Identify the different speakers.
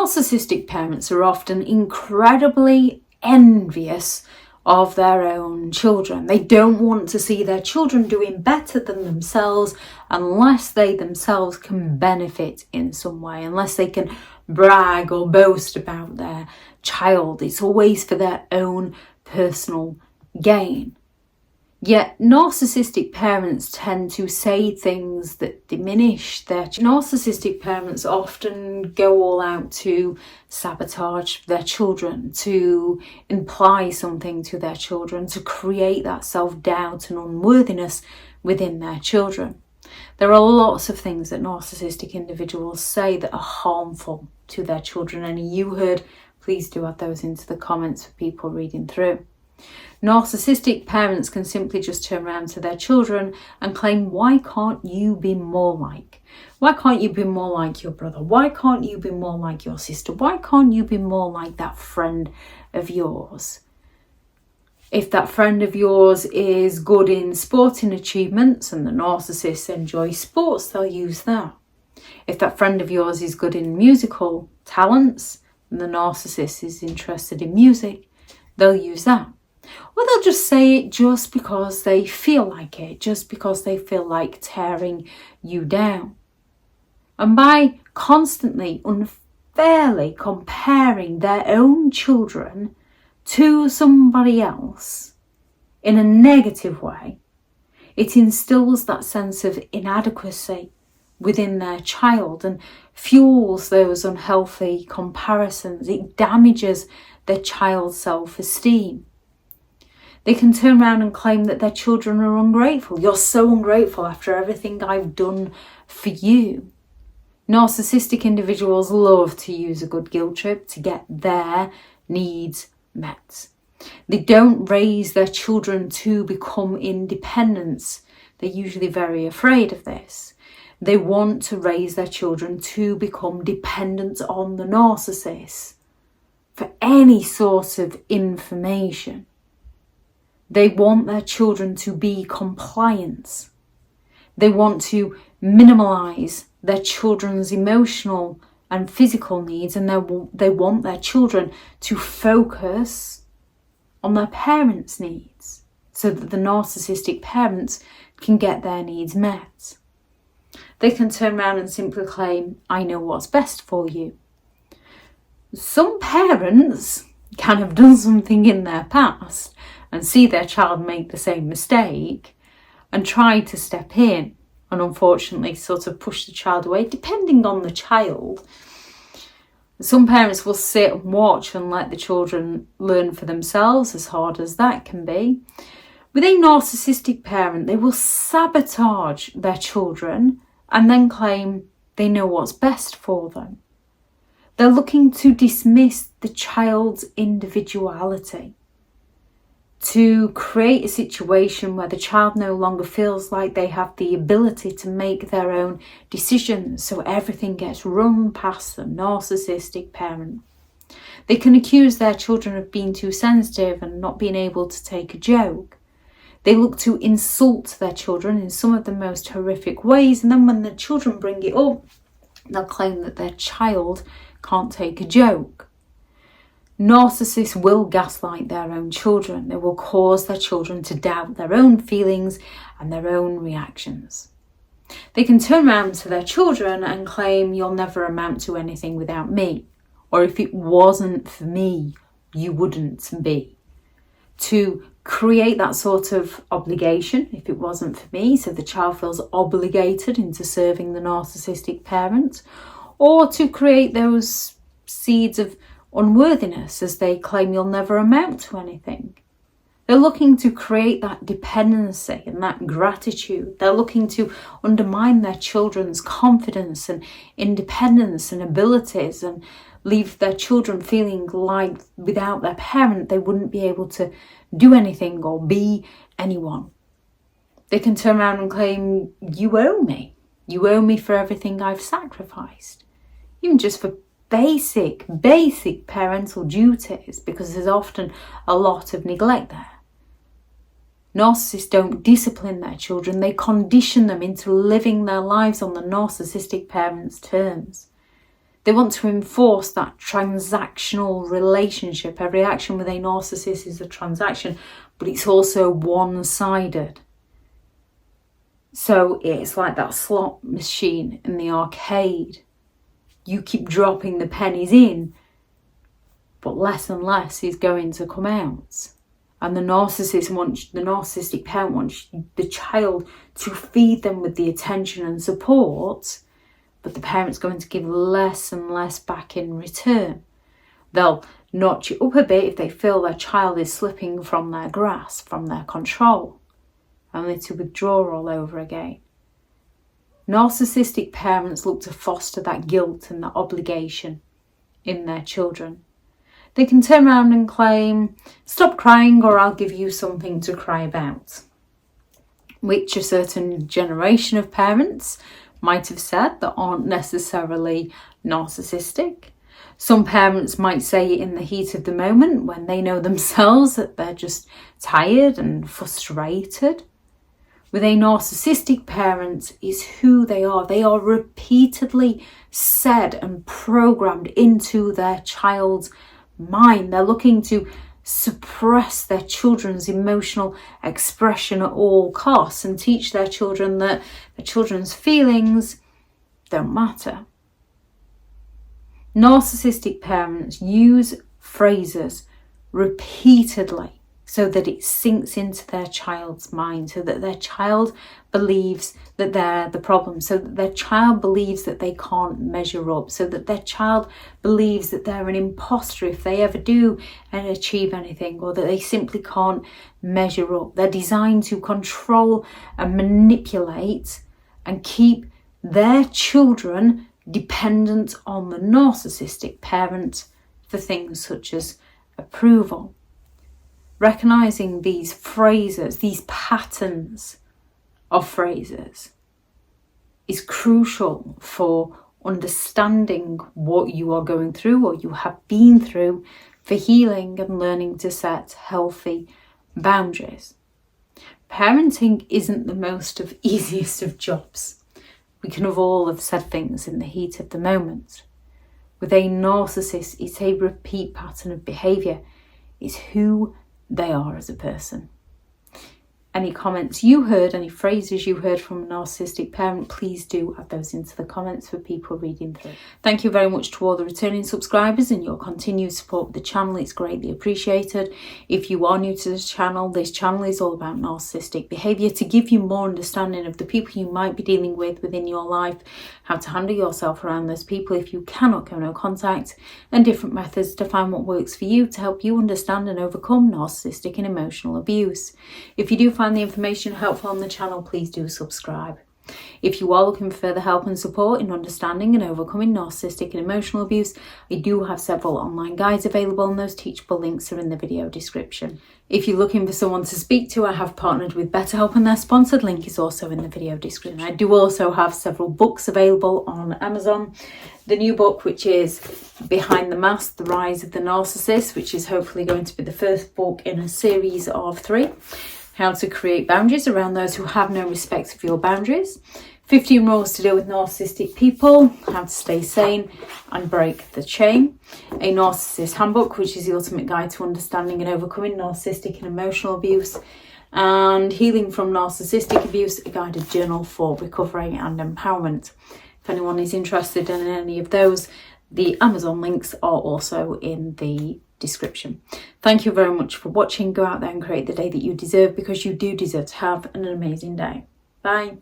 Speaker 1: Narcissistic parents are often incredibly envious of their own children. They don't want to see their children doing better than themselves unless they themselves can benefit in some way, unless they can brag or boast about their child. It's always for their own personal gain. Yet narcissistic parents tend to say things that diminish their narcissistic parents often go all out to sabotage their children, to imply something to their children, to create that self-doubt and unworthiness within their children. There are lots of things that narcissistic individuals say that are harmful to their children. Any you heard, please do add those into the comments for people reading through. Narcissistic parents can simply just turn around to their children and claim, why can't you be more like? Why can't you be more like your brother? Why can't you be more like your sister? Why can't you be more like that friend of yours? If that friend of yours is good in sporting achievements and the narcissists enjoy sports, they'll use that. If that friend of yours is good in musical talents and the narcissist is interested in music, they'll use that. Or they'll just say it just because they feel like it, just because they feel like tearing you down. And by constantly, unfairly comparing their own children to somebody else in a negative way, it instills that sense of inadequacy within their child and fuels those unhealthy comparisons. It damages their child's self-esteem. They can turn around and claim that their children are ungrateful. You're so ungrateful after everything I've done for you. Narcissistic individuals love to use a good guilt trip to get their needs met. They don't raise their children to become independent. They're usually very afraid of this. They want to raise their children to become dependent on the narcissist for any sort of information. They want their children to be compliant. They want to minimize their children's emotional and physical needs, and they want their children to focus on their parents' needs so that the narcissistic parents can get their needs met. They can turn around and simply claim, I know what's best for you. Some parents can have done something in their past and see their child make the same mistake and try to step in and unfortunately sort of push the child away, depending on the child. Some parents will sit and watch and let the children learn for themselves, as hard as that can be. With a narcissistic parent, they will sabotage their children and then claim they know what's best for them. They're looking to dismiss the child's individuality, to create a situation where the child no longer feels like they have the ability to make their own decisions, so everything gets run past the narcissistic parent. They can accuse their children of being too sensitive and not being able to take a joke. They look to insult their children in some of the most horrific ways, and then when the children bring it up, they'll claim that their child can't take a joke. Narcissists will gaslight their own children. They will cause their children to doubt their own feelings and their own reactions. They can turn around to their children and claim, you'll never amount to anything without me. Or if it wasn't for me, you wouldn't be. To create that sort of obligation, if it wasn't for me, so the child feels obligated into serving the narcissistic parent, or to create those seeds of unworthiness as they claim you'll never amount to anything. They're looking to create that dependency and that gratitude. They're looking to undermine their children's confidence and independence and abilities and leave their children feeling like without their parent they wouldn't be able to do anything or be anyone. They can turn around and claim, you owe me. You owe me for everything I've sacrificed. Even just for basic parental duties, because there's often a lot of neglect there. Narcissists don't discipline their children, they condition them into living their lives on the narcissistic parents' terms. They want to enforce that transactional relationship. Every action with a narcissist is a transaction, but it's also one-sided. So it's like that slot machine in the arcade. You keep dropping the pennies in, but less and less is going to come out. And the narcissistic parent wants the child to feed them with the attention and support, but the parent's going to give less and less back in return. They'll notch it up a bit if they feel their child is slipping from their grasp, from their control, only to withdraw all over again. Narcissistic parents look to foster that guilt and that obligation in their children. They can turn around and claim, "Stop crying or I'll give you something to cry about," which a certain generation of parents might have said that aren't necessarily narcissistic. Some parents might say it in the heat of the moment when they know themselves that they're just tired and frustrated. With a narcissistic parent is who they are. They are repeatedly said and programmed into their child's mind. They're looking to suppress their children's emotional expression at all costs and teach their children that the children's feelings don't matter. Narcissistic parents use phrases repeatedly so that it sinks into their child's mind, so that their child believes that they're the problem, so that their child believes that they can't measure up, so that their child believes that they're an imposter if they ever do and achieve anything, or that they simply can't measure up. They're designed to control and manipulate and keep their children dependent on the narcissistic parent for things such as approval. Recognizing these phrases, these patterns of phrases, is crucial for understanding what you are going through or you have been through, for healing and learning to set healthy boundaries. Parenting isn't the easiest of jobs. We can all have said things in the heat of the moment. With a narcissist, it's a repeat pattern of behaviour. It's who they are as a person. Any comments you heard, any phrases you heard from a narcissistic parent, please do add those into the comments for people reading through. Thank you very much to all the returning subscribers and your continued support with the channel. It's greatly appreciated. If you are new to this channel is all about narcissistic behaviour, to give you more understanding of the people you might be dealing with within your life, how to handle yourself around those people if you cannot go no contact, and different methods to find what works for you to help you understand and overcome narcissistic and emotional abuse. If you do find the information helpful on the channel, please do subscribe. If you are looking for further help and support in understanding and overcoming narcissistic and emotional abuse, I do have several online guides available, and those teachable links are in the video description. If you're looking for someone to speak to, I have partnered with BetterHelp and their sponsored link is also in the video description. I do also have several books available on Amazon. The new book, which is Behind the Mask, The Rise of the Narcissist, which is hopefully going to be the first book in a series of 3. How to create boundaries around those who have no respect for your boundaries. 15 rules to deal with narcissistic people. How to stay sane and break the chain. A Narcissist Handbook, which is the ultimate guide to understanding and overcoming narcissistic and emotional abuse. And Healing from Narcissistic Abuse, a guided journal for recovery and empowerment. If anyone is interested in any of those, the Amazon links are also in the description. Thank you very much for watching. Go out there and create the day that you deserve, because you do deserve to have an amazing day. Bye.